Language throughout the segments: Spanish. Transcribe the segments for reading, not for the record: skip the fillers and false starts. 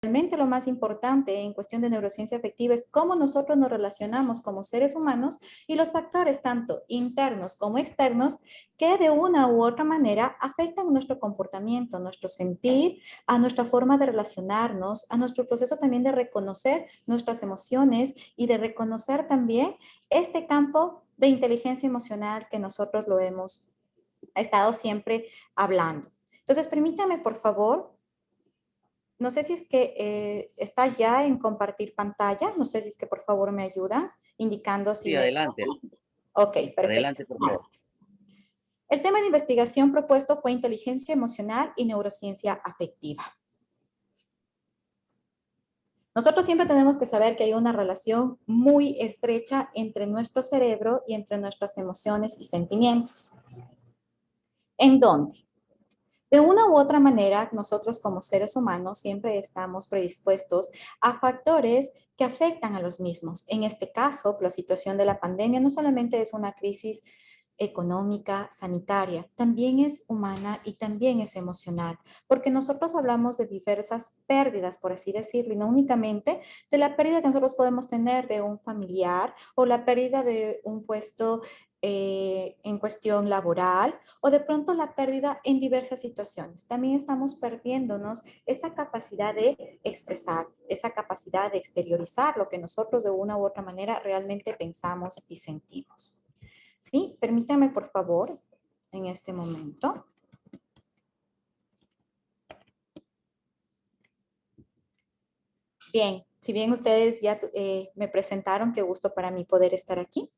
Realmente lo más importante en cuestión de neurociencia afectiva es cómo nosotros nos relacionamos como seres humanos y los factores tanto internos como externos que de una u otra manera afectan nuestro comportamiento, nuestro sentir, a nuestra forma de relacionarnos, a nuestro proceso también de reconocer nuestras emociones y de reconocer también este campo de inteligencia emocional que nosotros lo hemos estado siempre hablando. Entonces, permítame, por favor, no sé si es que está ya en compartir pantalla. No sé si es que por favor me ayuda indicando si Sí, me adelante, escuchan. Ok, perfecto. adelante, por favor. Gracias. El tema de investigación propuesto fue inteligencia emocional y neurociencia afectiva. Nosotros siempre tenemos que saber que hay una relación muy estrecha entre nuestro cerebro y entre nuestras emociones y sentimientos. ¿En dónde? De una u otra manera, nosotros como seres humanos siempre estamos predispuestos a factores que afectan a los mismos. En este caso, la situación de la pandemia no solamente es una crisis económica, sanitaria, también es humana y también es emocional, porque nosotros hablamos de diversas pérdidas, por así decirlo, y no únicamente de la pérdida que nosotros podemos tener de un familiar o la pérdida de un puesto en cuestión laboral o de pronto la pérdida en diversas situaciones. También estamos perdiéndonos esa capacidad de expresar, esa capacidad de exteriorizar lo que nosotros de una u otra manera realmente pensamos y sentimos. ¿Sí? Permítame, por favor, en este momento. Bien, si bien ustedes ya me presentaron, qué gusto para mí poder estar aquí.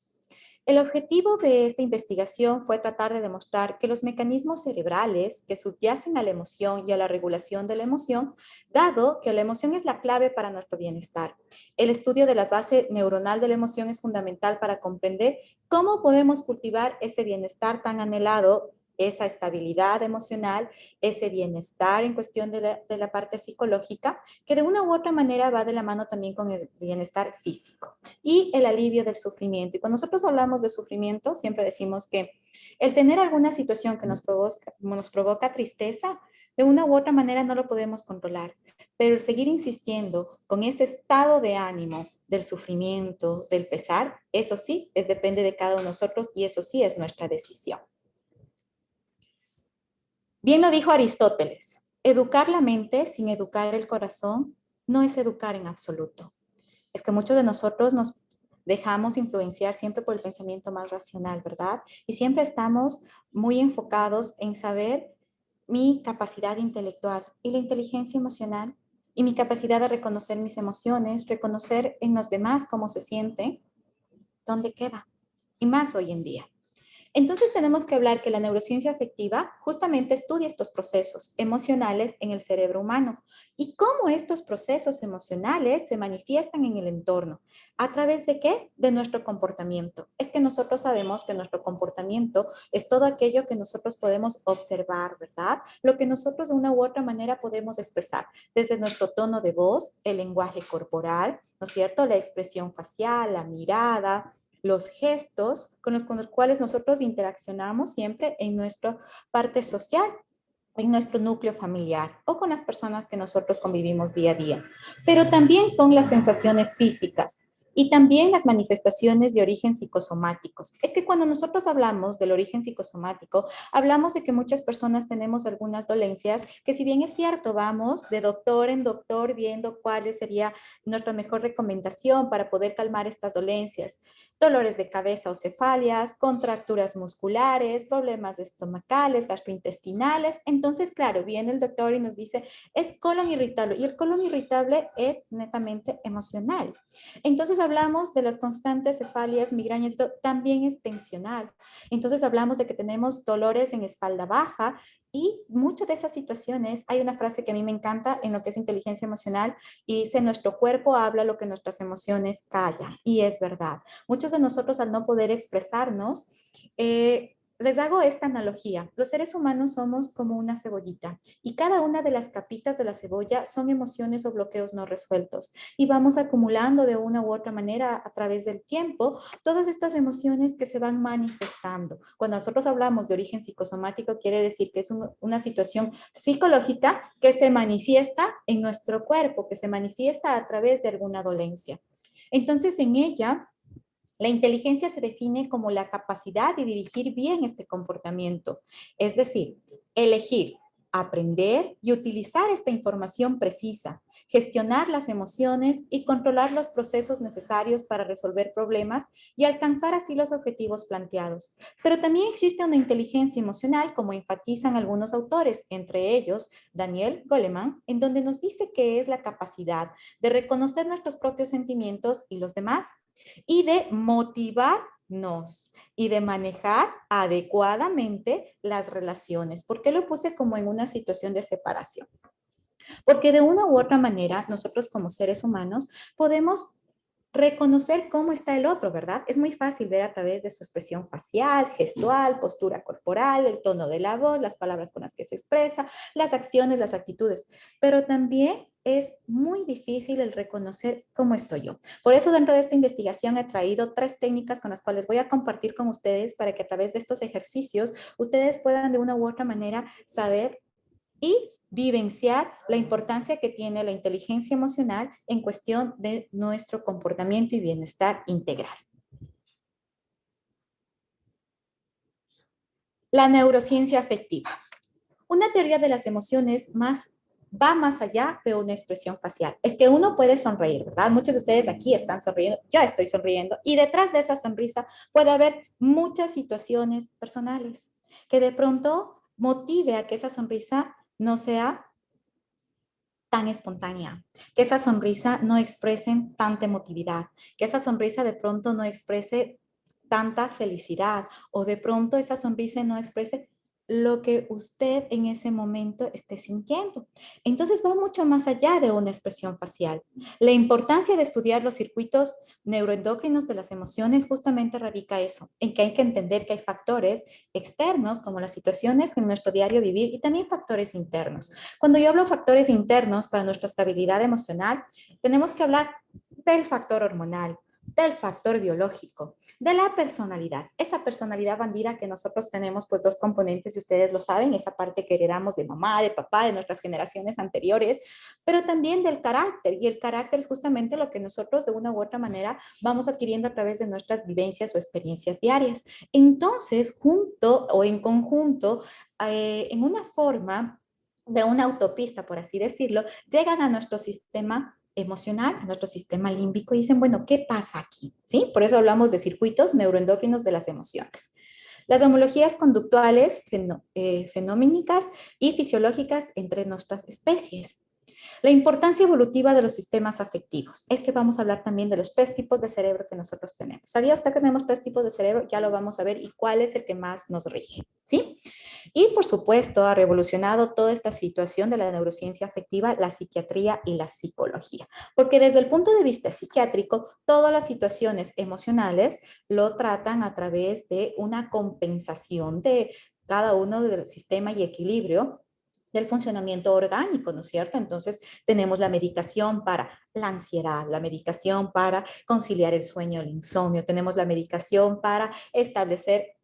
El objetivo de esta investigación fue tratar de demostrar que los mecanismos cerebrales que subyacen a la emoción y a la regulación de la emoción, dado que la emoción es la clave para nuestro bienestar. El estudio de la base neuronal de la emoción es fundamental para comprender cómo podemos cultivar ese bienestar tan anhelado, esa estabilidad emocional, ese bienestar en cuestión de la parte psicológica, que de una u otra manera va de la mano también con el bienestar físico y el alivio del sufrimiento. Y cuando nosotros hablamos de sufrimiento, siempre decimos que el tener alguna situación que nos provoca tristeza, de una u otra manera no lo podemos controlar, pero el seguir insistiendo con ese estado de ánimo del sufrimiento, del pesar, eso sí, depende de cada uno de nosotros y eso sí es nuestra decisión. Bien lo dijo Aristóteles, educar la mente sin educar el corazón no es educar en absoluto. Es que muchos de nosotros nos dejamos influenciar siempre por el pensamiento más racional, ¿verdad? Y siempre estamos muy enfocados en saber mi capacidad intelectual y la inteligencia emocional y mi capacidad de reconocer mis emociones, reconocer en los demás cómo se siente, dónde queda. Y más hoy en día. Entonces tenemos que hablar que la neurociencia afectiva justamente estudia estos procesos emocionales en el cerebro humano y cómo estos procesos emocionales se manifiestan en el entorno. ¿A través de qué? De nuestro comportamiento. Es que nosotros sabemos que nuestro comportamiento es todo aquello que nosotros podemos observar, ¿verdad? Lo que nosotros de una u otra manera podemos expresar, desde nuestro tono de voz, el lenguaje corporal, ¿no es cierto? La expresión facial, la mirada, los gestos con los cuales nosotros interaccionamos siempre en nuestra parte social, en nuestro núcleo familiar o con las personas que nosotros convivimos día a día. Pero también son las sensaciones físicas y también las manifestaciones de origen psicosomáticos. Es que cuando nosotros hablamos del origen psicosomático, hablamos de que muchas personas tenemos algunas dolencias que si bien es cierto, vamos de doctor en doctor viendo cuál sería nuestra mejor recomendación para poder calmar estas dolencias. Dolores de cabeza o cefalias, contracturas musculares, problemas estomacales, gastrointestinales. Entonces, claro, viene el doctor y nos dice, es colon irritable. Y el colon irritable es netamente emocional. Entonces, hablamos de las constantes cefalias, migrañas, también es tensional. Entonces, hablamos de que tenemos dolores en espalda baja y muchas de esas situaciones, hay una frase que a mí me encanta en lo que es inteligencia emocional y dice, nuestro cuerpo habla lo que nuestras emociones callan. Y es verdad. Muchos de nosotros al no poder expresarnos, les hago esta analogía. Los seres humanos somos como una cebollita y cada una de las capitas de la cebolla son emociones o bloqueos no resueltos y vamos acumulando de una u otra manera a través del tiempo todas estas emociones que se van manifestando. Cuando nosotros hablamos de origen psicosomático, quiere decir que es una situación psicológica que se manifiesta en nuestro cuerpo, que se manifiesta a través de alguna dolencia. Entonces, en ella, la inteligencia se define como la capacidad de dirigir bien este comportamiento, es decir, elegir, aprender y utilizar esta información precisa, gestionar las emociones y controlar los procesos necesarios para resolver problemas y alcanzar así los objetivos planteados. Pero también existe una inteligencia emocional, como enfatizan algunos autores, entre ellos Daniel Goleman, en donde nos dice que es la capacidad de reconocer nuestros propios sentimientos y los demás, y de motivarnos y de manejar adecuadamente las relaciones. ¿Por qué lo puse como en una situación de separación? Porque de una u otra manera, nosotros como seres humanos podemos reconocer cómo está el otro, ¿verdad? Es muy fácil ver a través de su expresión facial, gestual, postura corporal, el tono de la voz, las palabras con las que se expresa, las acciones, las actitudes, pero también es muy difícil el reconocer cómo estoy yo. Por eso dentro de esta investigación he traído 3 técnicas con las cuales voy a compartir con ustedes para que a través de estos ejercicios ustedes puedan de una u otra manera saber y vivenciar la importancia que tiene la inteligencia emocional en cuestión de nuestro comportamiento y bienestar integral. La neurociencia afectiva. Una teoría de las emociones va más allá de una expresión facial. Es que uno puede sonreír, ¿verdad? Muchos de ustedes aquí están sonriendo, yo estoy sonriendo, y detrás de esa sonrisa puede haber muchas situaciones personales que de pronto motive a que esa sonrisa no sea tan espontánea, que esa sonrisa no exprese tanta emotividad, que esa sonrisa de pronto no exprese tanta felicidad o de pronto esa sonrisa no exprese lo que usted en ese momento esté sintiendo. Entonces va mucho más allá de una expresión facial. La importancia de estudiar los circuitos neuroendocrinos de las emociones justamente radica eso, en que hay que entender que hay factores externos como las situaciones en nuestro diario vivir y también factores internos. Cuando yo hablo de factores internos para nuestra estabilidad emocional, tenemos que hablar del factor hormonal, del factor biológico, de la personalidad. Esa personalidad bandida que nosotros tenemos, pues 2 componentes, y ustedes lo saben, esa parte que heredamos de mamá, de papá, de nuestras generaciones anteriores, pero también del carácter. Y el carácter es justamente lo que nosotros de una u otra manera vamos adquiriendo a través de nuestras vivencias o experiencias diarias. Entonces, junto o en conjunto, en una forma de una autopista, por así decirlo, llegan a nuestro sistema emocional, a nuestro sistema límbico y dicen, bueno, ¿qué pasa aquí? ¿Sí? Por eso hablamos de circuitos neuroendocrinos de las emociones. Las homologías conductuales, fenoménicas y fisiológicas entre nuestras especies. La importancia evolutiva de los sistemas afectivos. Es que vamos a hablar también de los 3 tipos de cerebro que nosotros tenemos. ¿Sabía usted que tenemos 3 tipos de cerebro? Ya lo vamos a ver y cuál es el que más nos rige. ¿Sí? Y por supuesto ha revolucionado toda esta situación de la neurociencia afectiva, la psiquiatría y la psicología. Porque desde el punto de vista psiquiátrico, todas las situaciones emocionales lo tratan a través de una compensación de cada uno del sistema y equilibrio del funcionamiento orgánico, ¿no es cierto? Entonces tenemos la medicación para la ansiedad, la medicación para conciliar el sueño, el insomnio, tenemos la medicación para establecer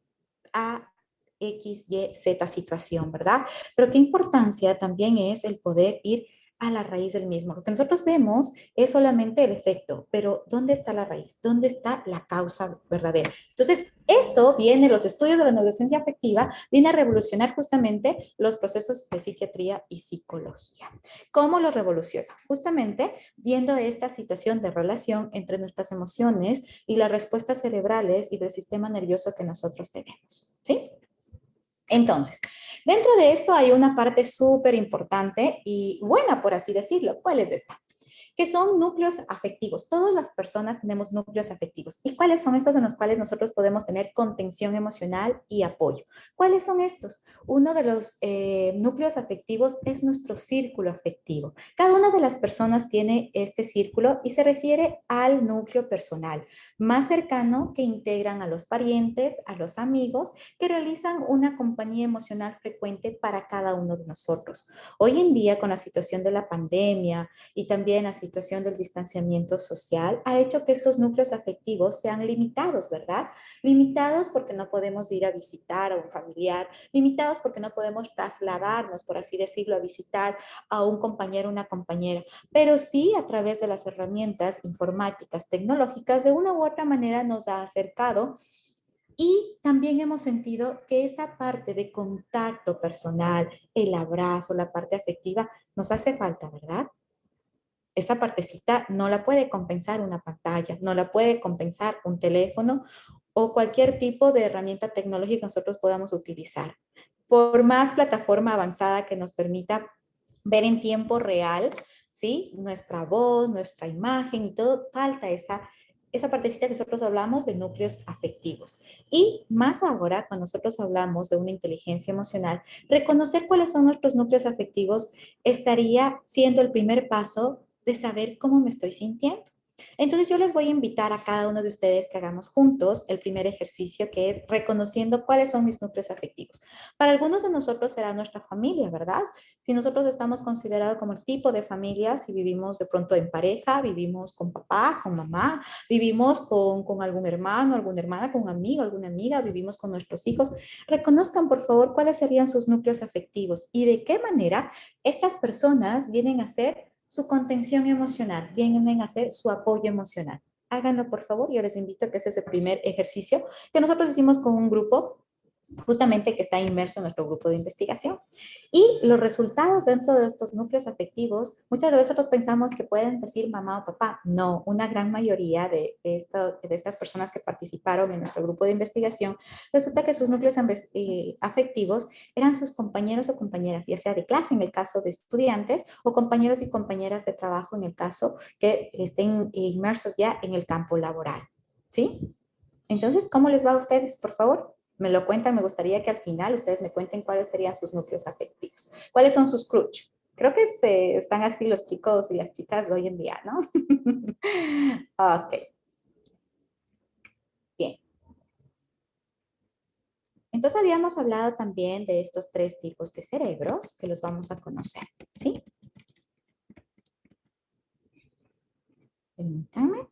a X, Y, Z situación, ¿verdad? Pero qué importancia también es el poder ir a la raíz del mismo. Lo que nosotros vemos es solamente el efecto, pero ¿dónde está la raíz? ¿Dónde está la causa verdadera? Entonces, esto viene, los estudios de la neurociencia afectiva, viene a revolucionar justamente los procesos de psiquiatría y psicología. ¿Cómo lo revoluciona? Justamente viendo esta situación de relación entre nuestras emociones y las respuestas cerebrales y del sistema nervioso que nosotros tenemos, ¿sí? Entonces, dentro de esto hay una parte súper importante y buena, por así decirlo. ¿Cuál es esta? que son núcleos afectivos. Todas las personas tenemos núcleos afectivos. ¿Y cuáles son estos en los cuales nosotros podemos tener contención emocional y apoyo? ¿Cuáles son estos? Uno de los núcleos afectivos es nuestro círculo afectivo. Cada una de las personas tiene este círculo y se refiere al núcleo personal más cercano que integran a los parientes, a los amigos, que realizan una compañía emocional frecuente para cada uno de nosotros. Hoy en día, con la situación de la pandemia y también la situación del distanciamiento social, ha hecho que estos núcleos afectivos sean limitados, ¿verdad? Limitados porque no podemos ir a visitar a un familiar, limitados porque no podemos trasladarnos, por así decirlo, a visitar a un compañero o una compañera, pero sí a través de las herramientas informáticas, tecnológicas, de una u otra manera nos ha acercado y también hemos sentido que esa parte de contacto personal, el abrazo, la parte afectiva, nos hace falta, ¿verdad? Esta partecita no la puede compensar una pantalla, no la puede compensar un teléfono o cualquier tipo de herramienta tecnológica que nosotros podamos utilizar. Por más plataforma avanzada que nos permita ver en tiempo real, ¿sí? Nuestra voz, nuestra imagen y todo, falta esa partecita que nosotros hablamos de núcleos afectivos. Y más ahora, cuando nosotros hablamos de una inteligencia emocional, reconocer cuáles son nuestros núcleos afectivos estaría siendo el primer paso de saber cómo me estoy sintiendo. Entonces yo les voy a invitar a cada uno de ustedes que hagamos juntos el primer ejercicio, que es reconociendo cuáles son mis núcleos afectivos. Para algunos de nosotros será nuestra familia, ¿verdad? Si nosotros estamos considerados como el tipo de familia, si vivimos de pronto en pareja, vivimos con papá, con mamá, vivimos con algún hermano, alguna hermana, con un amigo, alguna amiga, vivimos con nuestros hijos, reconozcan por favor cuáles serían sus núcleos afectivos y de qué manera estas personas vienen a ser su contención emocional, vienen a hacer su apoyo emocional. Háganlo, por favor. Yo les invito a que ese es el primer ejercicio que nosotros hicimos con un grupo justamente que está inmerso en nuestro grupo de investigación. Y los resultados dentro de estos núcleos afectivos, muchas veces nosotros pensamos que pueden decir mamá o papá. No, una gran mayoría de estas personas que participaron en nuestro grupo de investigación, resulta que sus núcleos afectivos eran sus compañeros o compañeras, ya sea de clase en el caso de estudiantes o compañeros y compañeras de trabajo en el caso que estén inmersos ya en el campo laboral. ¿Sí? Entonces, ¿cómo les va a ustedes, por favor? Me lo cuentan, me gustaría que al final ustedes me cuenten cuáles serían sus núcleos afectivos. ¿Cuáles son sus crutch? Creo que están así los chicos y las chicas de hoy en día, ¿no? Ok, bien. Entonces habíamos hablado también de estos tres tipos de cerebros que los vamos a conocer, ¿sí? Permítanme.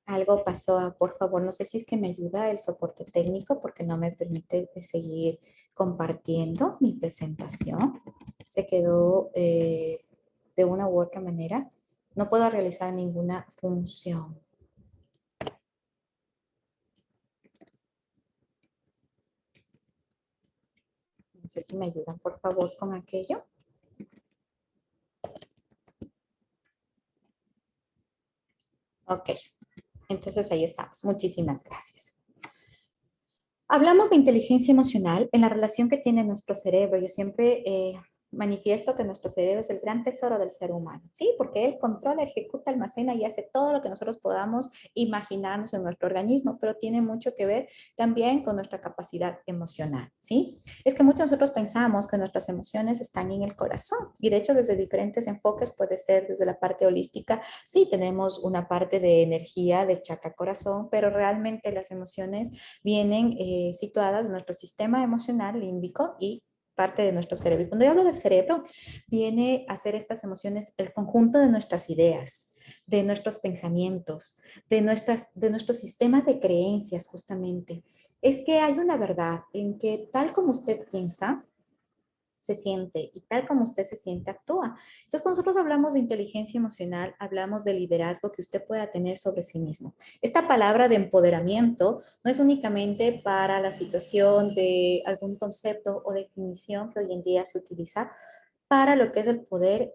Algo pasó, por favor, no sé si es que me ayuda el soporte técnico porque no me permite seguir compartiendo mi presentación. Se quedó de una u otra manera. No puedo realizar ninguna función. No sé si me ayudan, por favor, con aquello. Ok, entonces ahí estamos. Muchísimas gracias. Hablamos de inteligencia emocional en la relación que tiene nuestro cerebro. Yo siempre manifiesto que nuestro cerebro es el gran tesoro del ser humano, ¿sí? Porque él controla, ejecuta, almacena y hace todo lo que nosotros podamos imaginarnos en nuestro organismo, pero tiene mucho que ver también con nuestra capacidad emocional, ¿sí? Es que muchos de nosotros pensamos que nuestras emociones están en el corazón y de hecho desde diferentes enfoques puede ser desde la parte holística, sí, tenemos una parte de energía, de chakra corazón, pero realmente las emociones vienen situadas en nuestro sistema emocional límbico y parte de nuestro cerebro. Y cuando yo hablo del cerebro, viene a ser estas emociones el conjunto de nuestras ideas, de nuestros pensamientos, de nuestro sistema de creencias justamente. Es que hay una verdad en que tal como usted piensa, se siente y tal como usted se siente, actúa. Entonces, cuando nosotros hablamos de inteligencia emocional, hablamos de liderazgo que usted pueda tener sobre sí mismo. Esta palabra de empoderamiento no es únicamente para la situación de algún concepto o definición que hoy en día se utiliza para lo que es el poder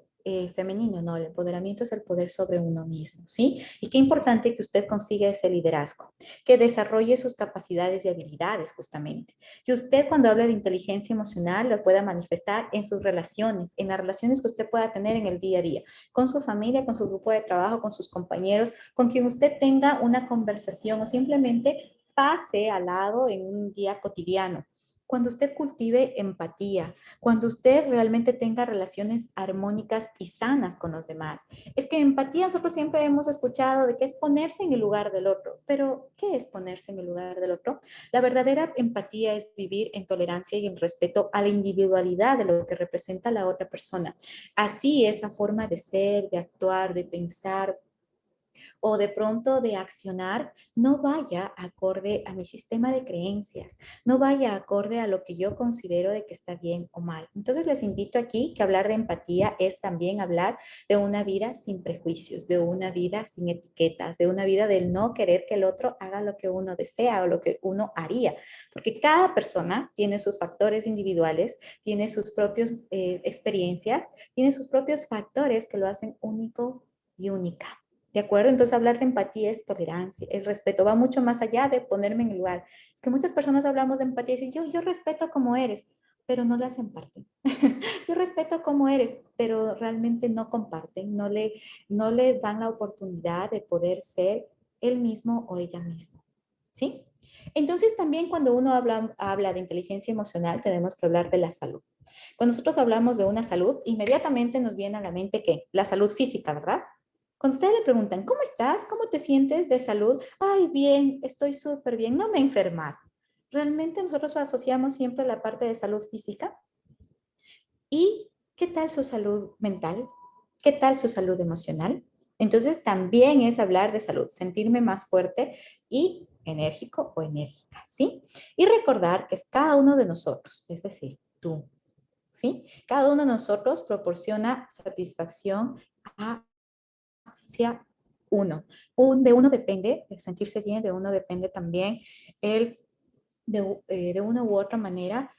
femenino, no, el empoderamiento es el poder sobre uno mismo, ¿sí? Y qué importante que usted consiga ese liderazgo, que desarrolle sus capacidades y habilidades justamente, que usted cuando hable de inteligencia emocional lo pueda manifestar en sus relaciones, en las relaciones que usted pueda tener en el día a día, con su familia, con su grupo de trabajo, con sus compañeros, con quien usted tenga una conversación o simplemente pase al lado en un día cotidiano. Cuando usted cultive empatía, cuando usted realmente tenga relaciones armónicas y sanas con los demás. Es que empatía nosotros siempre hemos escuchado de que es ponerse en el lugar del otro, pero ¿qué es ponerse en el lugar del otro? La verdadera empatía es vivir en tolerancia y en respeto a la individualidad de lo que representa la otra persona. Así esa forma de ser, de actuar, de pensar, o de pronto de accionar no vaya acorde a mi sistema de creencias, no vaya acorde a lo que yo considero de que está bien o mal. Entonces les invito aquí que hablar de empatía es también hablar de una vida sin prejuicios, de una vida sin etiquetas, de una vida del no querer que el otro haga lo que uno desea o lo que uno haría, porque cada persona tiene sus factores individuales, tiene sus propias experiencias, tiene sus propios factores que lo hacen único y única. ¿De acuerdo? Entonces hablar de empatía es tolerancia, es respeto, va mucho más allá de ponerme en el lugar. Es que muchas personas hablamos de empatía y dicen, yo respeto como eres, pero no le hacen parte. Yo respeto como eres, pero realmente no comparten, no le dan la oportunidad de poder ser él mismo o ella misma. ¿Sí? Entonces también cuando uno habla de inteligencia emocional, tenemos que hablar de la salud. Cuando nosotros hablamos de una salud, inmediatamente nos viene a la mente que la salud física, ¿verdad? Cuando ustedes le preguntan, ¿cómo estás? ¿Cómo te sientes de salud? Ay, bien, estoy súper bien, no me he enfermado. Realmente nosotros asociamos siempre la parte de salud física. ¿Y qué tal su salud mental? ¿Qué tal su salud emocional? Entonces también es hablar de salud, sentirme más fuerte y enérgico o enérgica, ¿sí? Y recordar que es cada uno de nosotros, es decir, tú, ¿sí? Cada uno de nosotros proporciona satisfacción hacia uno. De uno depende, de sentirse bien, de uno depende también el, de una u otra manera,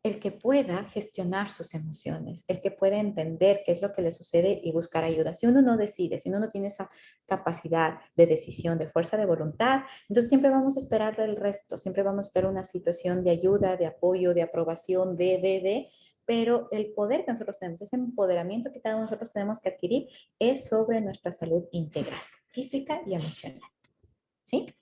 el que pueda gestionar sus emociones, el que pueda entender qué es lo que le sucede y buscar ayuda. Si uno no decide, si uno no tiene esa capacidad de decisión, de fuerza de voluntad, entonces siempre vamos a esperar del resto, siempre vamos a estar en una situación de ayuda, de apoyo, de aprobación, pero el poder que nosotros tenemos, ese empoderamiento que cada uno de nosotros tenemos que adquirir es sobre nuestra salud integral, física y emocional. ¿Sí?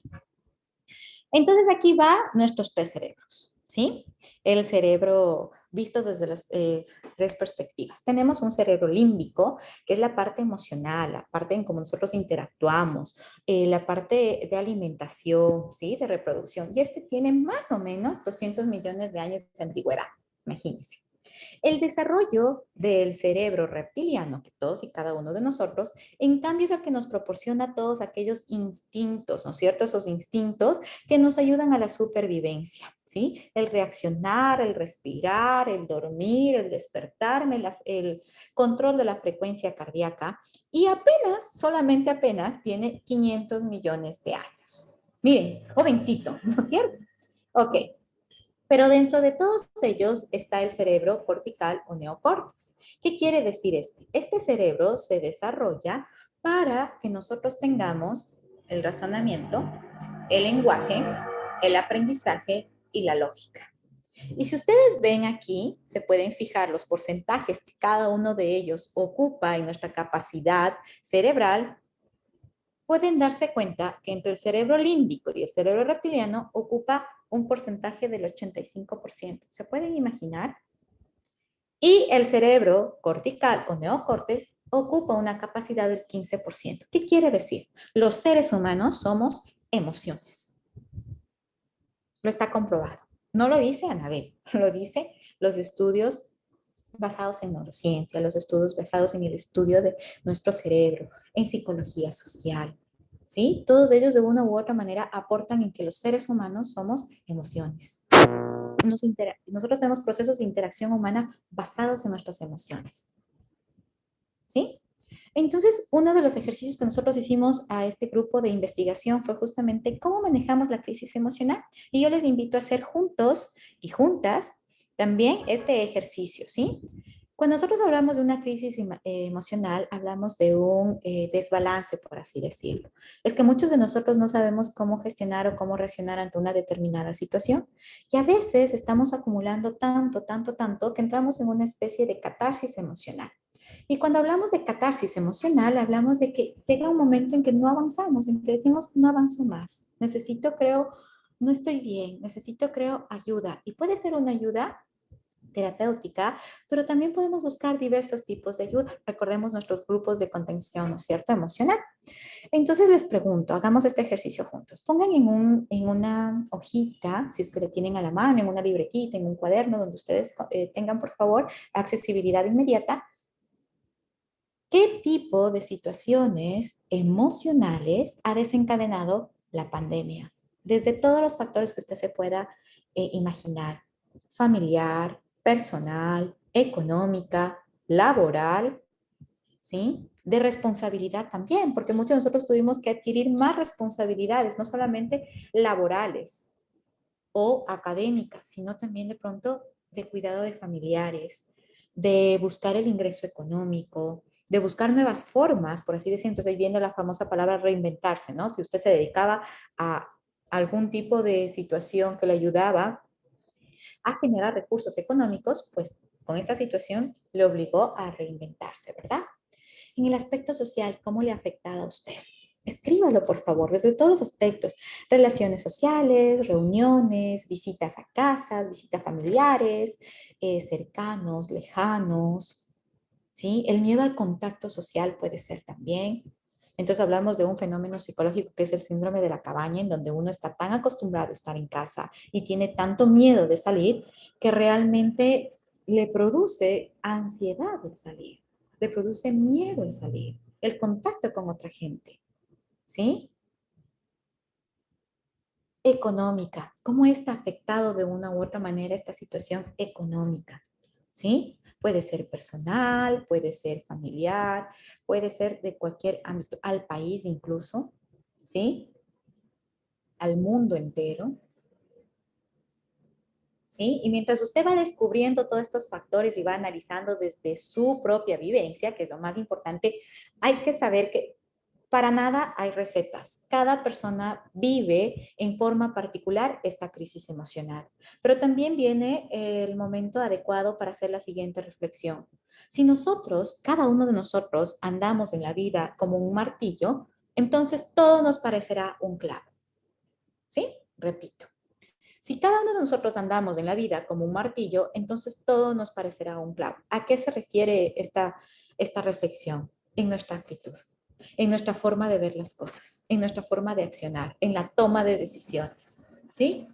Entonces aquí va nuestros tres cerebros, ¿sí? El cerebro visto desde las tres perspectivas. Tenemos un cerebro límbico, que es la parte emocional, la parte en cómo nosotros interactuamos, la parte de alimentación, ¿sí? De reproducción. Y este tiene más o menos 200 millones de años de antigüedad, imagínense. El desarrollo del cerebro reptiliano, que todos y cada uno de nosotros, en cambio es el que nos proporciona todos aquellos instintos, ¿no es cierto? Esos instintos que nos ayudan a la supervivencia, ¿sí? El reaccionar, el respirar, el dormir, el despertarme, el control de la frecuencia cardíaca y apenas, solamente apenas, tiene 500 millones de años. Miren, es jovencito, ¿no es cierto? Ok, pero dentro de todos ellos está el cerebro cortical o neocórtex. ¿Qué quiere decir este? Este cerebro se desarrolla para que nosotros tengamos el razonamiento, el lenguaje, el aprendizaje y la lógica. Y si ustedes ven aquí, se pueden fijar los porcentajes que cada uno de ellos ocupa en nuestra capacidad cerebral, pueden darse cuenta que entre el cerebro límbico y el cerebro reptiliano ocupa un porcentaje del 85%. ¿Se pueden imaginar? Y el cerebro cortical o neocórtex ocupa una capacidad del 15%. ¿Qué quiere decir? Los seres humanos somos emociones. Lo está comprobado. No lo dice Anabel, lo dice los estudios basados en neurociencia, los estudios basados en el estudio de nuestro cerebro, en psicología social, ¿sí? Todos ellos de una u otra manera aportan en que los seres humanos somos emociones. Nosotros tenemos procesos de interacción humana basados en nuestras emociones, ¿sí? Entonces, uno de los ejercicios que nosotros hicimos a este grupo de investigación fue justamente cómo manejamos la crisis emocional. Y yo les invito a hacer juntos y juntas también este ejercicio, ¿sí? Cuando nosotros hablamos de una crisis emocional, hablamos de un desbalance, por así decirlo. Es que muchos de nosotros no sabemos cómo gestionar o cómo reaccionar ante una determinada situación y a veces estamos acumulando tanto, tanto, tanto que entramos en una especie de catarsis emocional. Y cuando hablamos de catarsis emocional, hablamos de que llega un momento en que no avanzamos, en que decimos, no avanzo más, necesito, creo, no estoy bien, necesito, creo, ayuda. Y puede ser una ayuda terapéutica, pero también podemos buscar diversos tipos de ayuda. Recordemos nuestros grupos de contención, ¿no es cierto?, emocional. Entonces les pregunto, hagamos este ejercicio juntos. Pongan en una hojita, si es que le tienen a la mano, en una libretita, en un cuaderno, donde ustedes tengan, por favor, accesibilidad inmediata. ¿Qué tipo de situaciones emocionales ha desencadenado la pandemia? Desde todos los factores que usted se pueda imaginar, familiar, personal, económica, laboral, ¿sí? De responsabilidad también, porque muchos de nosotros tuvimos que adquirir más responsabilidades, no solamente laborales o académicas, sino también de pronto de cuidado de familiares, de buscar el ingreso económico, de buscar nuevas formas, por así decirlo. Entonces ahí viene la famosa palabra reinventarse, ¿no? Si usted se dedicaba a algún tipo de situación que le ayudaba a generar recursos económicos, pues con esta situación le obligó a reinventarse, ¿verdad? En el aspecto social, ¿cómo le ha afectado a usted? Escríbalo, por favor, desde todos los aspectos. Relaciones sociales, reuniones, visitas a casas, visitas familiares, cercanos, lejanos, ¿sí? El miedo al contacto social puede ser también. Entonces hablamos de un fenómeno psicológico que es el síndrome de la cabaña, en donde uno está tan acostumbrado a estar en casa y tiene tanto miedo de salir que realmente le produce ansiedad el salir, le produce miedo el salir, el contacto con otra gente, ¿sí? Económica, ¿cómo está afectado de una u otra manera esta situación económica? ¿Sí? Puede ser personal, puede ser familiar, puede ser de cualquier ámbito, al país incluso, ¿sí? Al mundo entero, ¿sí? Y mientras usted va descubriendo todos estos factores y va analizando desde su propia vivencia, que es lo más importante, hay que saber que para nada hay recetas. Cada persona vive en forma particular esta crisis emocional. Pero también viene el momento adecuado para hacer la siguiente reflexión. Si nosotros, cada uno de nosotros, andamos en la vida como un martillo, entonces todo nos parecerá un clavo. ¿Sí? Repito. Si cada uno de nosotros andamos en la vida como un martillo, entonces todo nos parecerá un clavo. ¿A qué se refiere esta reflexión? En nuestra actitud, en nuestra forma de ver las cosas, en nuestra forma de accionar, en la toma de decisiones, ¿sí?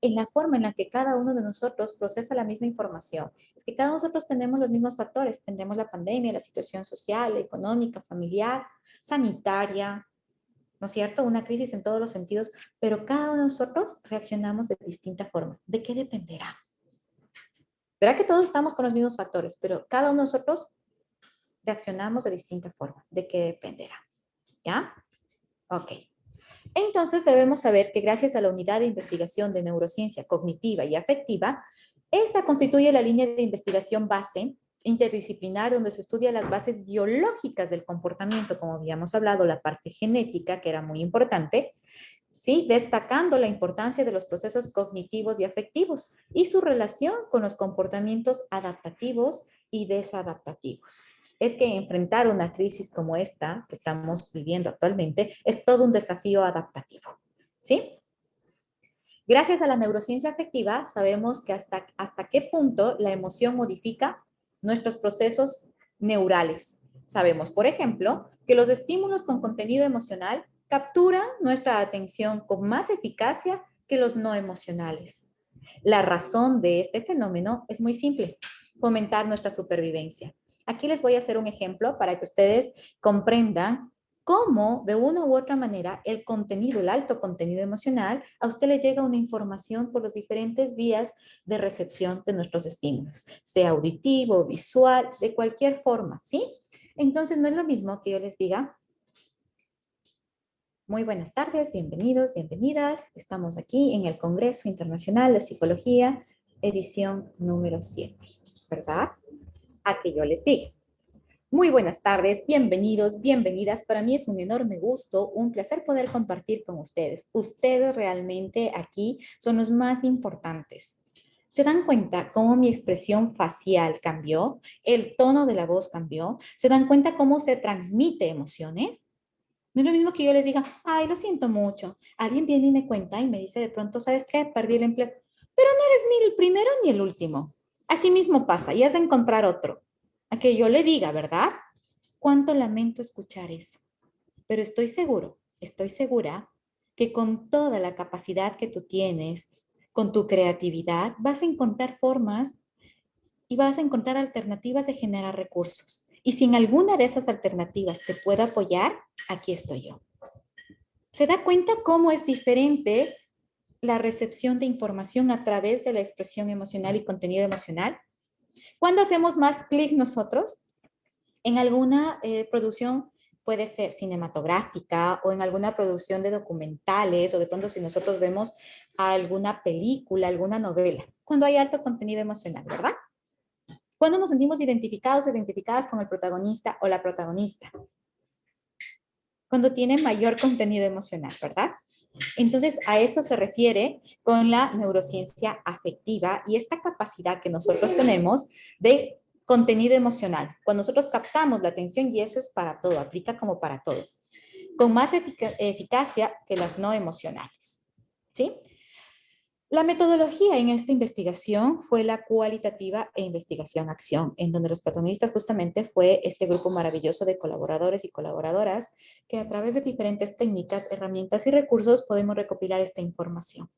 En la forma en la que cada uno de nosotros procesa la misma información. Es que cada uno de nosotros tenemos los mismos factores. Tenemos la pandemia, la situación social, económica, familiar, sanitaria, ¿no es cierto? Una crisis en todos los sentidos, pero cada uno de nosotros reaccionamos de distinta forma. ¿De qué dependerá? Verá que todos estamos con los mismos factores, pero cada uno de nosotros reaccionamos de distinta forma. ¿De qué dependerá? ¿Ya? Ok. Entonces debemos saber que gracias a la unidad de investigación de neurociencia cognitiva y afectiva, esta constituye la línea de investigación base interdisciplinar donde se estudia las bases biológicas del comportamiento, como habíamos hablado, la parte genética, que era muy importante, ¿sí? Destacando la importancia de los procesos cognitivos y afectivos y su relación con los comportamientos adaptativos y desadaptativos. Es que enfrentar una crisis como esta que estamos viviendo actualmente es todo un desafío adaptativo, ¿sí? Gracias a la neurociencia afectiva sabemos que hasta qué punto la emoción modifica nuestros procesos neurales. Sabemos, por ejemplo, que los estímulos con contenido emocional capturan nuestra atención con más eficacia que los no emocionales. La razón de este fenómeno es muy simple, fomentar nuestra supervivencia. Aquí les voy a hacer un ejemplo para que ustedes comprendan cómo de una u otra manera el contenido, el alto contenido emocional, a usted le llega una información por las diferentes vías de recepción de nuestros estímulos, sea auditivo, visual, de cualquier forma, ¿sí? Entonces no es lo mismo que yo les diga, muy buenas tardes, bienvenidos, bienvenidas. Estamos aquí en el Congreso Internacional de Psicología, edición número 7, ¿verdad? a que yo les diga. Muy buenas tardes, bienvenidos, bienvenidas. Para mí es un enorme gusto, un placer poder compartir con ustedes. Ustedes realmente aquí son los más importantes. ¿Se dan cuenta cómo mi expresión facial cambió? ¿El tono de la voz cambió? ¿Se dan cuenta cómo se transmite emociones? No es lo mismo que yo les diga, ay, lo siento mucho. Alguien viene y me cuenta y me dice de pronto, ¿sabes qué? Perdí el empleo. Pero no eres ni el primero ni el último. Así mismo pasa y has de encontrar otro. A que yo le diga, ¿verdad? Cuánto lamento escuchar eso. Pero estoy segura que con toda la capacidad que tú tienes, con tu creatividad, vas a encontrar formas y vas a encontrar alternativas de generar recursos. Y si en alguna de esas alternativas te puedo apoyar, aquí estoy yo. ¿Se da cuenta cómo es diferente la recepción de información a través de la expresión emocional y contenido emocional? ¿Cuándo hacemos más clic nosotros? En alguna producción puede ser cinematográfica o en alguna producción de documentales o de pronto si nosotros vemos alguna película, alguna novela, cuando hay alto contenido emocional, ¿verdad? Cuando nos sentimos identificados o identificadas con el protagonista o la protagonista, cuando tiene mayor contenido emocional, ¿verdad? Entonces, a eso se refiere con la neurociencia afectiva y esta capacidad que nosotros tenemos de contenido emocional. Cuando nosotros captamos la atención, y eso es para todo, aplica como para todo, con más eficacia que las no emocionales. ¿Sí? La metodología en esta investigación fue la cualitativa e investigación-acción, en donde los protagonistas justamente fue este grupo maravilloso de colaboradores y colaboradoras que a través de diferentes técnicas, herramientas y recursos podemos recopilar esta información.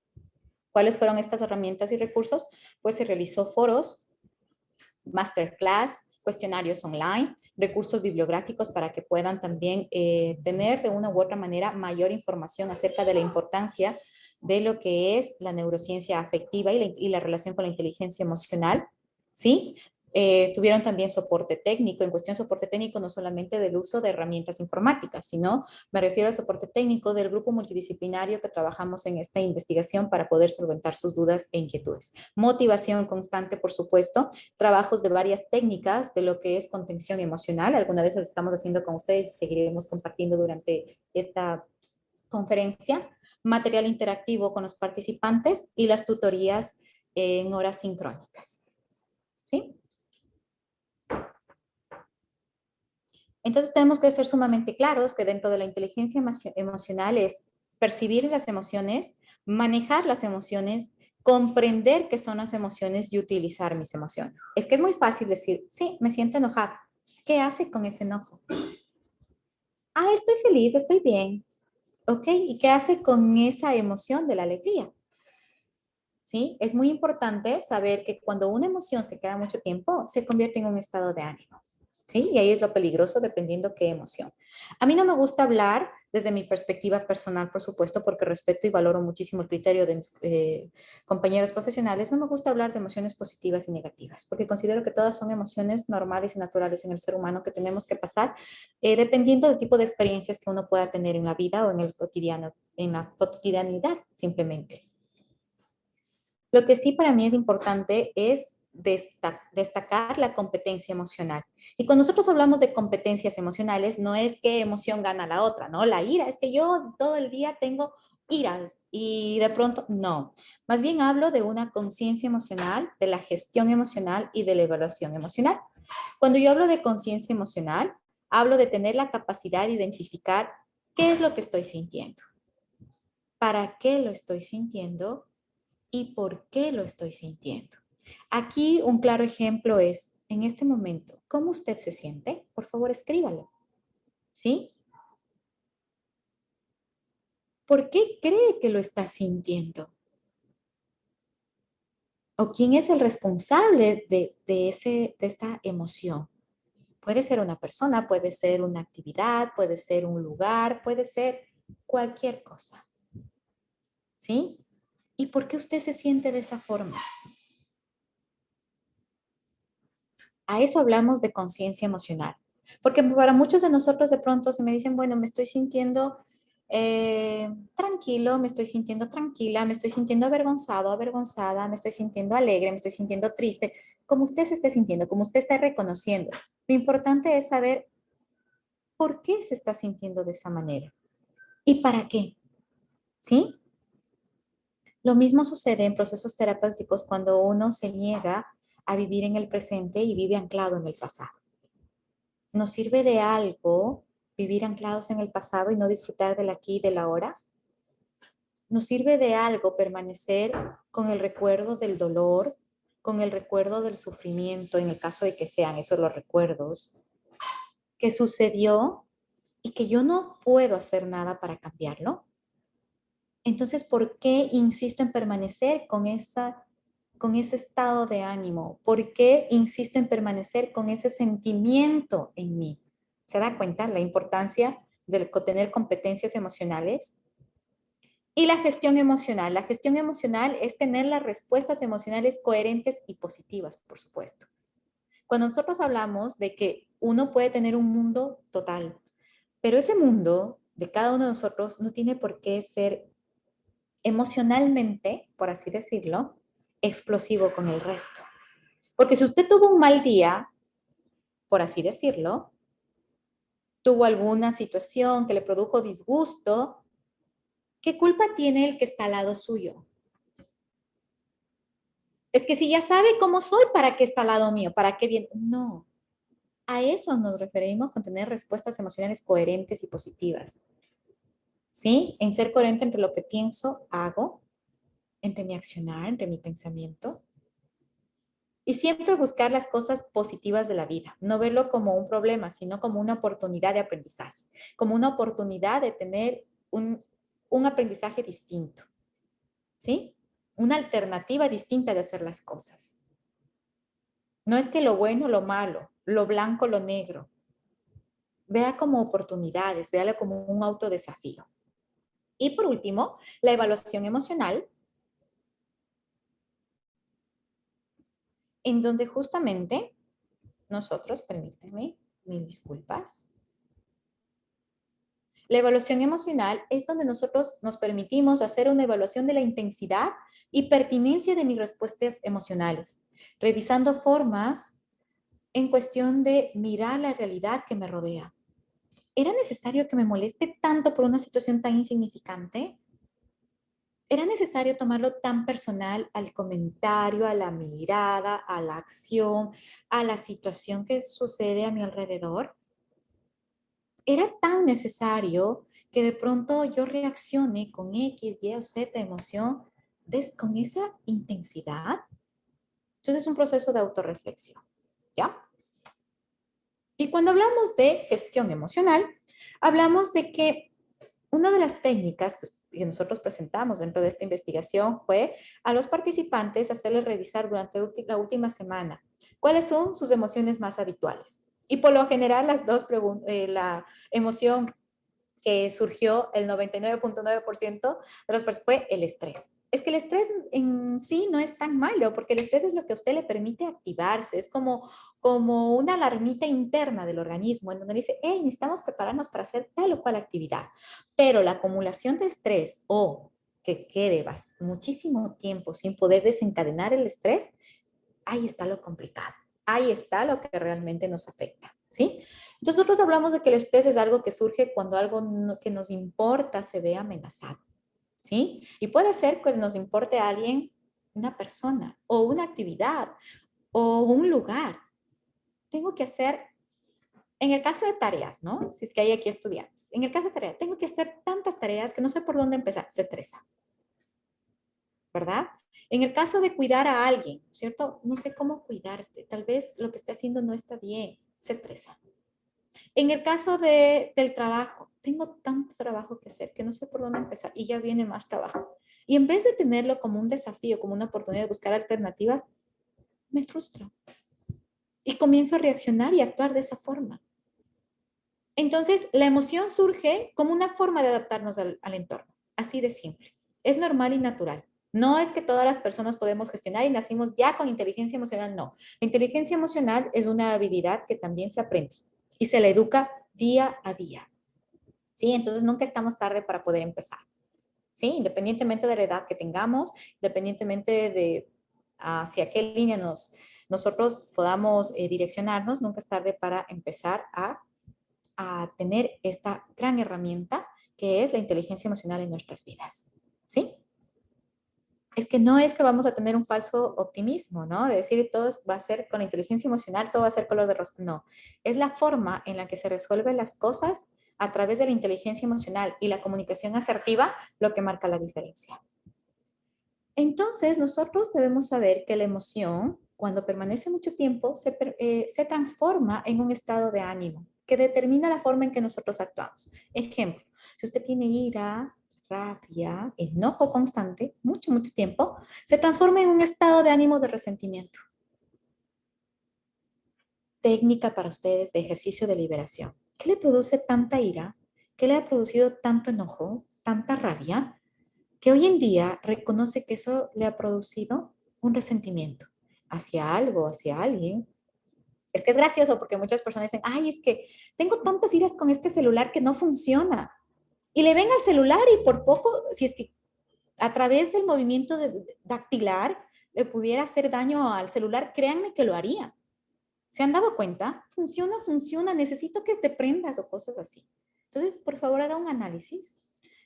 ¿Cuáles fueron estas herramientas y recursos? Pues se realizó foros, masterclass, cuestionarios online, recursos bibliográficos para que puedan también tener de una u otra manera mayor información acerca de la importancia de lo que es la neurociencia afectiva y la relación con la inteligencia emocional, ¿sí? Tuvieron también soporte técnico. En cuestión de soporte técnico, no solamente del uso de herramientas informáticas, sino me refiero al soporte técnico del grupo multidisciplinario que trabajamos en esta investigación para poder solventar sus dudas e inquietudes. Motivación constante, por supuesto, trabajos de varias técnicas de lo que es contención emocional. Algunas de esas estamos haciendo con ustedes y seguiremos compartiendo durante esta conferencia. Material interactivo con los participantes y las tutorías en horas sincrónicas. ¿Sí? Entonces tenemos que ser sumamente claros que dentro de la inteligencia emocional es percibir las emociones, manejar las emociones, comprender qué son las emociones y utilizar mis emociones. Es que es muy fácil decir, sí, me siento enojada. ¿Qué hace con ese enojo? Ah, estoy feliz, estoy bien. ¿Ok? ¿Y qué hace con esa emoción de la alegría? ¿Sí? Es muy importante saber que cuando una emoción se queda mucho tiempo, se convierte en un estado de ánimo. ¿Sí? Y ahí es lo peligroso dependiendo qué emoción. A mí no me gusta hablar desde mi perspectiva personal, por supuesto, porque respeto y valoro muchísimo el criterio de mis compañeros profesionales. No me gusta hablar de emociones positivas y negativas, porque considero que todas son emociones normales y naturales en el ser humano que tenemos que pasar dependiendo del tipo de experiencias que uno pueda tener en la vida o en el cotidiano, en la cotidianidad simplemente. Lo que sí para mí es importante es destacar la competencia emocional. Y cuando nosotros hablamos de competencias emocionales, no es que emoción gana la otra, ¿no? La ira, es que yo todo el día tengo iras y de pronto no. Más bien hablo de una conciencia emocional, de la gestión emocional y de la evaluación emocional. Cuando yo hablo de conciencia emocional, hablo de tener la capacidad de identificar qué es lo que estoy sintiendo, para qué lo estoy sintiendo y por qué lo estoy sintiendo. Aquí un claro ejemplo es, en este momento, ¿cómo usted se siente? Por favor, escríbalo. ¿Sí? ¿Por qué cree que lo está sintiendo? ¿O quién es el responsable de esta emoción? Puede ser una persona, puede ser una actividad, puede ser un lugar, puede ser cualquier cosa. ¿Sí? ¿Y por qué usted se siente de esa forma? A eso hablamos de conciencia emocional. Porque para muchos de nosotros de pronto se me dicen, bueno, me estoy sintiendo tranquilo, me estoy sintiendo tranquila, me estoy sintiendo avergonzado, avergonzada, me estoy sintiendo alegre, me estoy sintiendo triste, como usted se esté sintiendo, como usted esté reconociendo. Lo importante es saber por qué se está sintiendo de esa manera y para qué, ¿sí? Lo mismo sucede en procesos terapéuticos cuando uno se niega a vivir en el presente y vive anclado en el pasado. ¿Nos sirve de algo vivir anclados en el pasado y no disfrutar del aquí y del ahora? ¿Nos sirve de algo permanecer con el recuerdo del dolor, con el recuerdo del sufrimiento, en el caso de que sean esos los recuerdos, que sucedió y que yo no puedo hacer nada para cambiarlo? Entonces, ¿por qué insisto en permanecer con ese estado de ánimo? ¿Por qué insisto en permanecer con ese sentimiento en mí? ¿Se da cuenta la importancia de tener competencias emocionales? Y la gestión emocional. La gestión emocional es tener las respuestas emocionales coherentes y positivas, por supuesto. Cuando nosotros hablamos de que uno puede tener un mundo total, pero ese mundo de cada uno de nosotros no tiene por qué ser emocionalmente, por así decirlo, explosivo con el resto. Porque si usted tuvo un mal día, por así decirlo, tuvo alguna situación que le produjo disgusto, ¿qué culpa tiene el que está al lado suyo? Es que si ya sabe cómo soy, ¿para qué está al lado mío? ¿Para qué bien? No. A eso nos referimos con tener respuestas emocionales coherentes y positivas. ¿Sí? En ser coherente entre lo que pienso, hago, entre mi accionar, entre mi pensamiento. Y siempre buscar las cosas positivas de la vida, no verlo como un problema, sino como una oportunidad de aprendizaje, como una oportunidad de tener un aprendizaje distinto, ¿sí? Una alternativa distinta de hacer las cosas. No es que lo bueno, lo malo, lo blanco, lo negro. Vea como oportunidades, véalo como un autodesafío. Y por último, la evaluación emocional, en donde justamente nosotros, permítanme, mil disculpas. La evaluación emocional es donde nosotros nos permitimos hacer una evaluación de la intensidad y pertinencia de mis respuestas emocionales, revisando formas en cuestión de mirar la realidad que me rodea. ¿Era necesario que me moleste tanto por una situación tan insignificante? ¿Era necesario tomarlo tan personal al comentario, a la mirada, a la acción, a la situación que sucede a mi alrededor? ¿Era tan necesario que de pronto yo reaccione con X, Y o Z emoción con esa intensidad? Entonces es un proceso de autorreflexión, ¿ya? Y cuando hablamos de gestión emocional, hablamos de que una de las técnicas que nosotros presentamos dentro de esta investigación fue a los participantes hacerles revisar durante la última semana cuáles son sus emociones más habituales. Y por lo general la emoción que surgió el 99.9% de los personas fue el estrés. Es que el estrés en sí no es tan malo, porque el estrés es lo que a usted le permite activarse, es como una alarmita interna del organismo, en donde dice, hey, necesitamos prepararnos para hacer tal o cual actividad. Pero la acumulación de estrés o que quede muchísimo tiempo sin poder desencadenar el estrés, ahí está lo complicado. Ahí está lo que realmente nos afecta, ¿sí? Entonces nosotros hablamos de que el estrés es algo que surge cuando algo que nos importa se ve amenazado, ¿sí? Y puede ser que nos importe a alguien, una persona, o una actividad, o un lugar. Tengo que hacer, en el caso de tareas, ¿no? Si es que hay aquí estudiantes, en el caso de tareas, tengo que hacer tantas tareas que no sé por dónde empezar, se estresa, ¿verdad? En el caso de cuidar a alguien, ¿cierto? No sé cómo cuidarte, tal vez lo que esté haciendo no está bien, se estresa. En el caso del trabajo, tengo tanto trabajo que hacer que no sé por dónde empezar y ya viene más trabajo. Y en vez de tenerlo como un desafío, como una oportunidad de buscar alternativas, me frustro y comienzo a reaccionar y actuar de esa forma. Entonces, la emoción surge como una forma de adaptarnos al entorno, así de simple. Es normal y natural. No es que todas las personas podemos gestionar y nacimos ya con inteligencia emocional, no. La inteligencia emocional es una habilidad que también se aprende y se la educa día a día. ¿sí? Entonces nunca estamos tarde para poder empezar, ¿sí? Independientemente de la edad que tengamos, independientemente de hacia qué línea nosotros podamos direccionarnos, nunca es tarde para empezar a tener esta gran herramienta que es la inteligencia emocional en nuestras vidas, ¿sí? Es que no es que vamos a tener un falso optimismo, ¿no? De decir todo va a ser con la inteligencia emocional, todo va a ser color de rosa. No, es la forma en la que se resuelven las cosas a través de la inteligencia emocional y la comunicación asertiva lo que marca la diferencia. Entonces, nosotros debemos saber que la emoción, cuando permanece mucho tiempo, se transforma en un estado de ánimo que determina la forma en que nosotros actuamos. Ejemplo, si usted tiene ira, rabia, enojo constante, mucho, mucho tiempo, se transforma en un estado de ánimo de resentimiento. Técnica para ustedes de ejercicio de liberación. ¿Qué le produce tanta ira? ¿Qué le ha producido tanto enojo, tanta rabia? Que hoy en día reconoce que eso le ha producido un resentimiento hacia algo, hacia alguien. Es que es gracioso porque muchas personas dicen, ay, es que tengo tantas iras con este celular que no funciona. Y le ven al celular y por poco, si es que a través del movimiento dactilar le pudiera hacer daño al celular, créanme que lo haría. ¿Se han dado cuenta? Funciona, funciona, necesito que te prendas o cosas así. Entonces, por favor, haga un análisis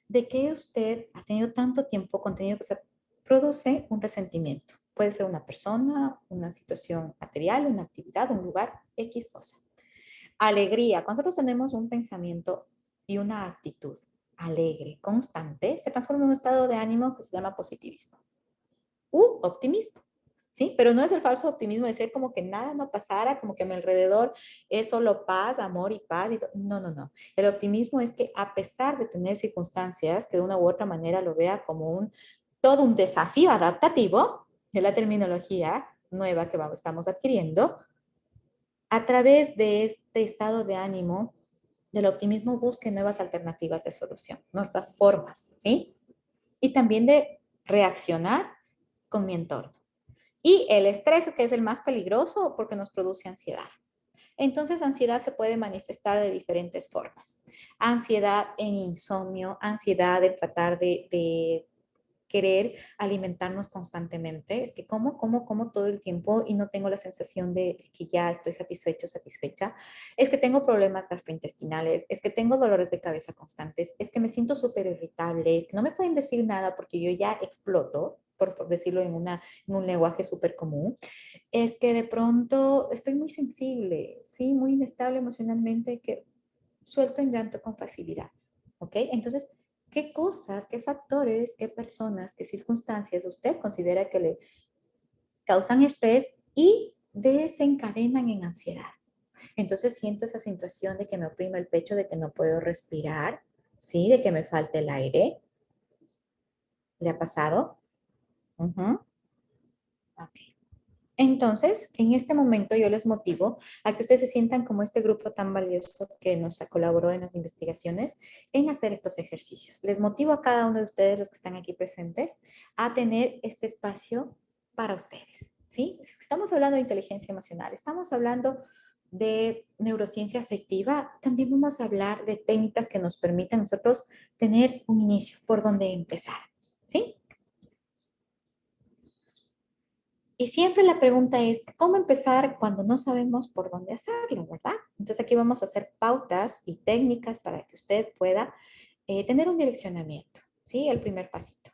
de que usted ha tenido tanto tiempo contenido que se produce un resentimiento. Puede ser una persona, una situación material, una actividad, un lugar, X cosa. Alegría. Cuando nosotros tenemos un pensamiento y una actitud alegre, constante, se transforma en un estado de ánimo que se llama positivismo u optimismo. ¿Sí? Pero no es el falso optimismo de ser como que nada no pasara, como que a mi alrededor es solo paz, amor y paz. No, no, no. El optimismo es que a pesar de tener circunstancias que de una u otra manera lo vea como todo un desafío adaptativo, de la terminología nueva que estamos adquiriendo, a través de este estado de ánimo, del optimismo busque nuevas alternativas de solución, nuevas formas, ¿sí? Y también de reaccionar con mi entorno. Y el estrés, que es el más peligroso porque nos produce ansiedad. Entonces, ansiedad se puede manifestar de diferentes formas. Ansiedad en insomnio, ansiedad de tratar de querer alimentarnos constantemente. Es que como todo el tiempo y no tengo la sensación de que ya estoy satisfecho, satisfecha. Es que tengo problemas gastrointestinales, es que tengo dolores de cabeza constantes, es que me siento súper irritable, es que no me pueden decir nada porque yo ya exploto, por decirlo en un lenguaje súper común. Es que de pronto estoy muy sensible, ¿sí? Muy inestable emocionalmente, que suelto en llanto con facilidad. ¿Ok? Entonces, ¿qué cosas, qué factores, qué personas, qué circunstancias usted considera que le causan estrés y desencadenan en ansiedad? Entonces siento esa sensación de que me oprime el pecho, de que no puedo respirar, ¿sí? De que me falta el aire. ¿Le ha pasado? Uh-huh. Ok. Entonces, en este momento yo les motivo a que ustedes se sientan como este grupo tan valioso que nos colaboró en las investigaciones en hacer estos ejercicios. Les motivo a cada uno de ustedes, los que están aquí presentes, a tener este espacio para ustedes, ¿sí? Estamos hablando de inteligencia emocional, estamos hablando de neurociencia afectiva, también vamos a hablar de técnicas que nos permitan a nosotros tener un inicio por donde empezar, ¿sí? Y siempre la pregunta es, ¿cómo empezar cuando no sabemos por dónde hacerlo, verdad? Entonces aquí vamos a hacer pautas y técnicas para que usted pueda tener un direccionamiento, ¿sí? El primer pasito.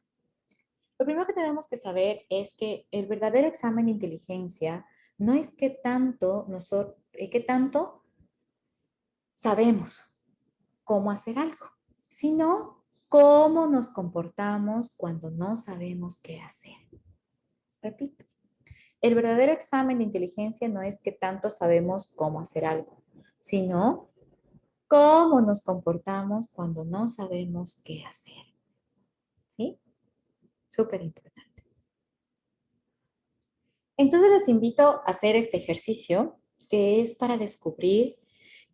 Lo primero que tenemos que saber es que el verdadero examen de inteligencia no es qué tanto sabemos cómo hacer algo, sino cómo nos comportamos cuando no sabemos qué hacer. Repito. El verdadero examen de inteligencia no es que tanto sabemos cómo hacer algo, sino cómo nos comportamos cuando no sabemos qué hacer. ¿Sí? Súper importante. Entonces les invito a hacer este ejercicio que es para descubrir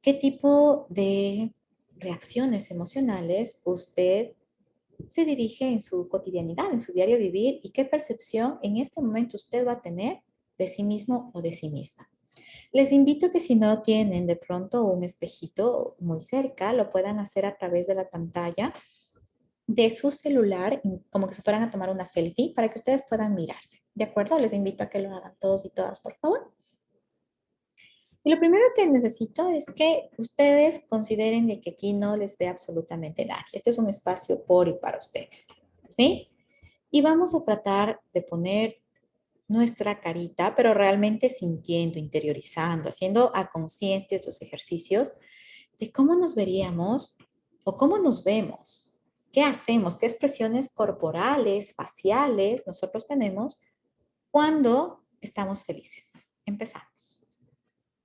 qué tipo de reacciones emocionales usted se dirige en su cotidianidad, en su diario vivir y qué percepción en este momento usted va a tener de sí mismo o de sí misma. Les invito a que si no tienen de pronto un espejito muy cerca, lo puedan hacer a través de la pantalla de su celular, como que se fueran a tomar una selfie para que ustedes puedan mirarse. ¿De acuerdo? Les invito a que lo hagan todos y todas, por favor. Y lo primero que necesito es que ustedes consideren de que aquí no les ve absolutamente nadie. Este es un espacio por y para ustedes, ¿sí? Y vamos a tratar de poner nuestra carita, pero realmente sintiendo, interiorizando, haciendo a conciencia estos ejercicios de cómo nos veríamos o cómo nos vemos, qué hacemos, qué expresiones corporales, faciales nosotros tenemos cuando estamos felices. Empezamos.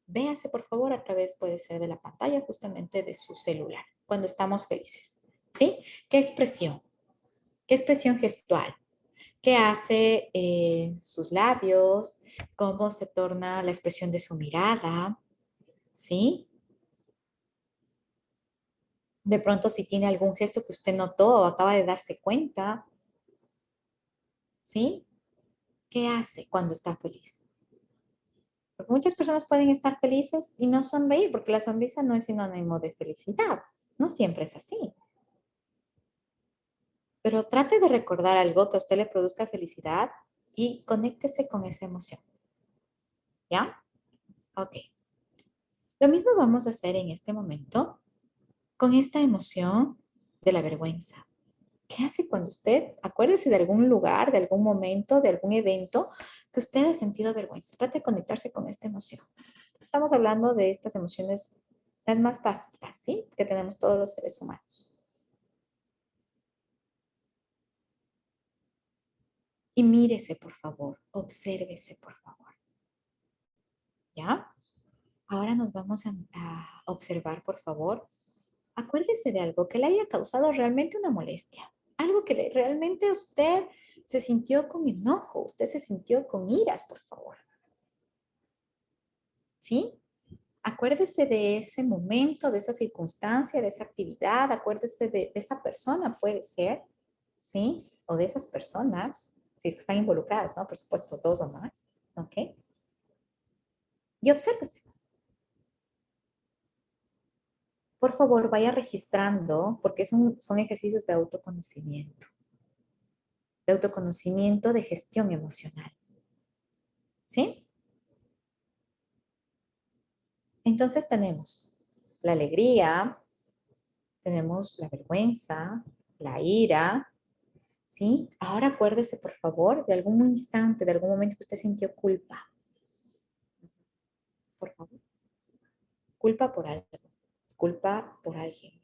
Véase, por favor, a través, puede ser de la pantalla, justamente de su celular, cuando estamos felices. ¿Sí? ¿Qué expresión? ¿Qué expresión gestual? ¿Qué hace sus labios? ¿Cómo se torna la expresión de su mirada? ¿Sí? De pronto, si tiene algún gesto que usted notó o acaba de darse cuenta, ¿sí? ¿Qué hace cuando está feliz? Porque muchas personas pueden estar felices y no sonreír, porque la sonrisa no es sinónimo de felicidad. No siempre es así. Pero trate de recordar algo que a usted le produzca felicidad y conéctese con esa emoción. ¿Ya? Ok. Lo mismo vamos a hacer en este momento con esta emoción de la vergüenza. ¿Qué hace cuando usted, acuérdese de algún lugar, de algún momento, de algún evento que usted ha sentido vergüenza? Trate de conectarse con esta emoción. Estamos hablando de estas emociones las más básicas, ¿sí? Que tenemos todos los seres humanos. Y mírese, por favor. Obsérvese, por favor. ¿Ya? Ahora nos vamos a observar, por favor. Acuérdese de algo que le haya causado realmente una molestia. Algo que realmente usted se sintió con enojo, usted se sintió con iras, por favor. ¿Sí? Acuérdese de ese momento, de esa circunstancia, de esa actividad, acuérdese de esa persona, puede ser, ¿sí? O de esas personas, si es que están involucradas, ¿no? Por supuesto, dos o más, ¿ok? Y obsérvese. Por favor, vaya registrando, porque son ejercicios de autoconocimiento, de gestión emocional, ¿sí? Entonces tenemos la alegría, tenemos la vergüenza, la ira, ¿sí? Ahora acuérdese, por favor, de algún instante, de algún momento que usted sintió culpa, por favor. Culpa por algo, culpa por alguien,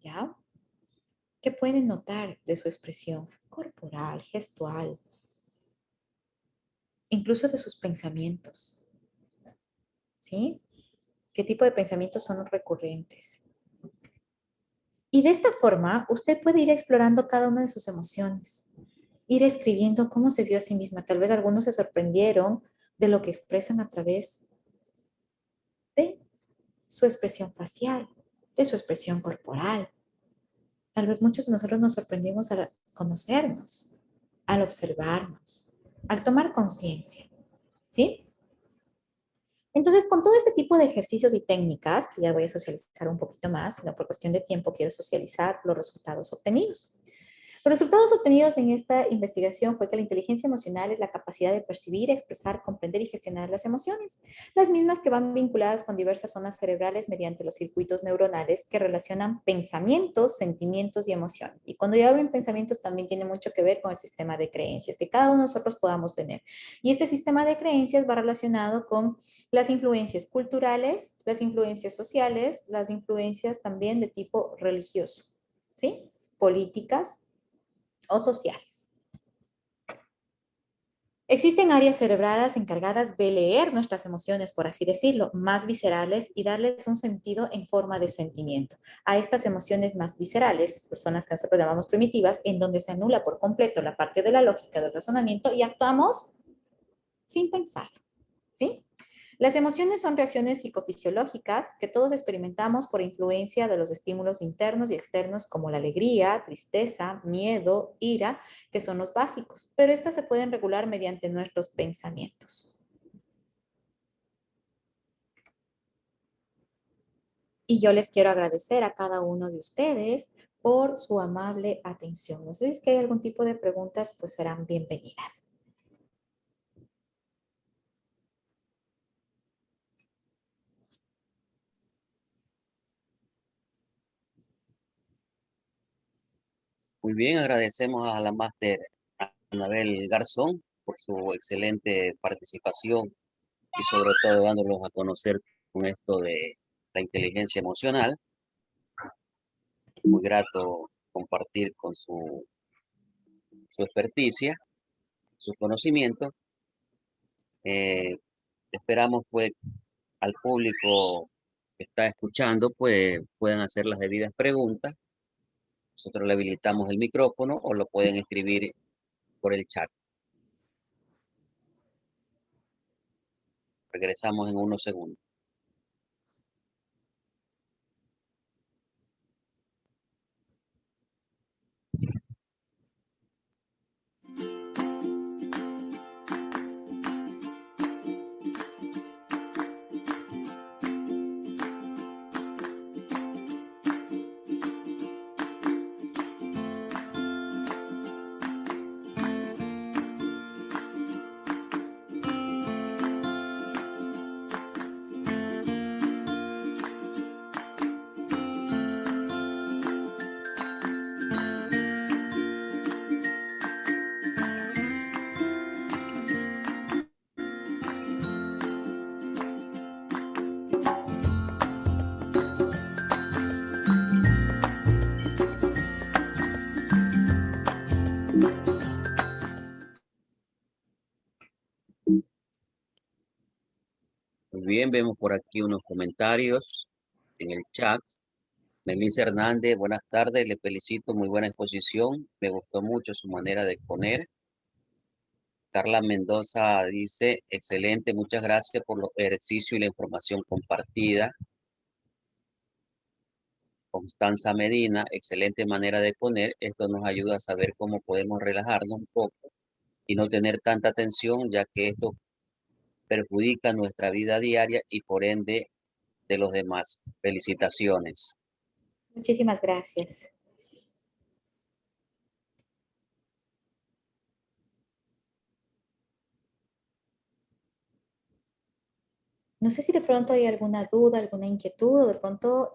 ¿ya? ¿Qué pueden notar de su expresión corporal, gestual, incluso de sus pensamientos, ¿sí? ¿Qué tipo de pensamientos son los recurrentes? Y de esta forma, usted puede ir explorando cada una de sus emociones, ir escribiendo cómo se vio a sí misma. Tal vez algunos se sorprendieron de lo que expresan a través de su expresión facial, de su expresión corporal. Tal vez muchos de nosotros nos sorprendimos al conocernos, al observarnos, al tomar conciencia, ¿sí? Entonces, con todo este tipo de ejercicios y técnicas, que ya voy a socializar un poquito más, sino por cuestión de tiempo quiero socializar los resultados obtenidos. Los resultados obtenidos en esta investigación fue que la inteligencia emocional es la capacidad de percibir, expresar, comprender y gestionar las emociones, las mismas que van vinculadas con diversas zonas cerebrales mediante los circuitos neuronales que relacionan pensamientos, sentimientos y emociones. Y cuando yo hablo en pensamientos también tiene mucho que ver con el sistema de creencias que cada uno de nosotros podamos tener. Y este sistema de creencias va relacionado con las influencias culturales, las influencias sociales, las influencias también de tipo religioso, ¿sí? Políticas o sociales. Existen áreas cerebrales encargadas de leer nuestras emociones, por así decirlo, más viscerales y darles un sentido en forma de sentimiento. A estas emociones más viscerales, personas que nosotros llamamos primitivas, en donde se anula por completo la parte de la lógica del razonamiento y actuamos sin pensar, ¿sí? Las emociones son reacciones psicofisiológicas que todos experimentamos por influencia de los estímulos internos y externos como la alegría, tristeza, miedo, ira, que son los básicos, pero estas se pueden regular mediante nuestros pensamientos. Y yo les quiero agradecer a cada uno de ustedes por su amable atención. No sé si es que hay algún tipo de preguntas, pues serán bienvenidas. Muy bien, agradecemos a la máster Anabel Garzón por su excelente participación y sobre todo dándolos a conocer con esto de la inteligencia emocional. Muy grato compartir con su experticia, sus conocimientos. Eh, Esperamos pues al público que está escuchando pues puedan hacer las debidas preguntas. Nosotros le habilitamos el micrófono o lo pueden escribir por el chat. Regresamos en unos segundos. Muy bien, vemos por aquí unos comentarios en el chat. Melissa Hernández, buenas tardes, le felicito, muy buena exposición, me gustó mucho su manera de exponer. Carla Mendoza dice, excelente, muchas gracias por los ejercicios y la información compartida. Constanza Medina, excelente manera de exponer, esto nos ayuda a saber cómo podemos relajarnos un poco y no tener tanta tensión, ya que esto perjudica nuestra vida diaria y por ende de los demás. Felicitaciones. Muchísimas gracias. No sé si de pronto hay alguna duda, alguna inquietud, o de pronto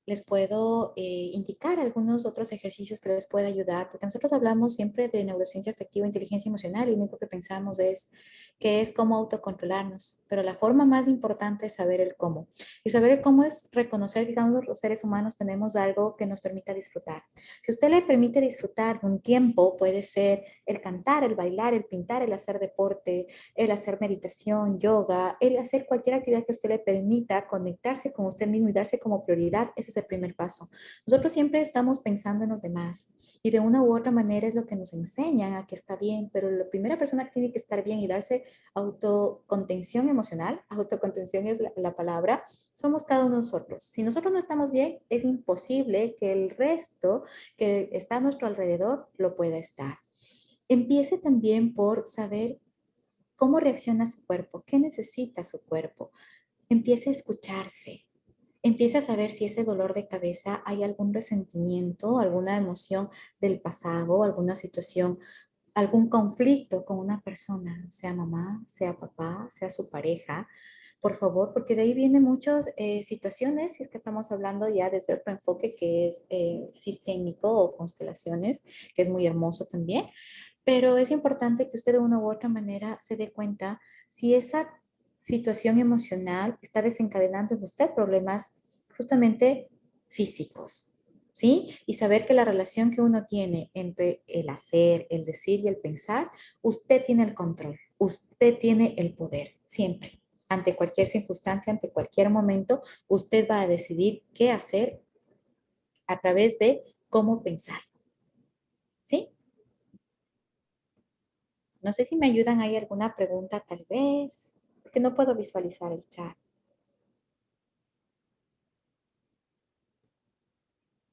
les puedo indicar algunos otros ejercicios que les pueden ayudar, porque nosotros hablamos siempre de neurociencia afectiva, inteligencia emocional, y lo único que pensamos es que es cómo autocontrolarnos, pero la forma más importante es saber el cómo. Y saber el cómo es reconocer que cada uno de los seres humanos tenemos algo que nos permita disfrutar. Si usted le permite disfrutar de un tiempo, puede ser el cantar, el bailar, el pintar, el hacer deporte, el hacer meditación, yoga, el hacer cualquier actividad que a usted le permita conectarse con usted mismo y darse como prioridad, ese es el primer paso. Nosotros siempre estamos pensando en los demás y de una u otra manera es lo que nos enseñan a que está bien, pero la primera persona que tiene que estar bien y darse autocontención emocional, autocontención es la palabra, somos cada uno de nosotros. Si nosotros no estamos bien, es imposible que el resto que está a nuestro alrededor lo pueda estar. Empiece también por saber cómo reacciona su cuerpo, qué necesita su cuerpo. Empiece a escucharse. Empiece a saber si ese dolor de cabeza hay algún resentimiento, alguna emoción del pasado, alguna situación, algún conflicto con una persona, sea mamá, sea papá, sea su pareja. Por favor, porque de ahí vienen muchas situaciones, si es que estamos hablando ya desde otro enfoque que es sistémico o constelaciones, que es muy hermoso también. Pero es importante que usted de una u otra manera se dé cuenta si esa situación emocional está desencadenando en usted problemas justamente físicos, ¿sí? Y saber que la relación que uno tiene entre el hacer, el decir y el pensar, usted tiene el control, usted tiene el poder, siempre. Ante cualquier circunstancia, ante cualquier momento, usted va a decidir qué hacer a través de cómo pensar, ¿sí? No sé si me ayudan, ¿hay alguna pregunta tal vez? Porque no puedo visualizar el chat.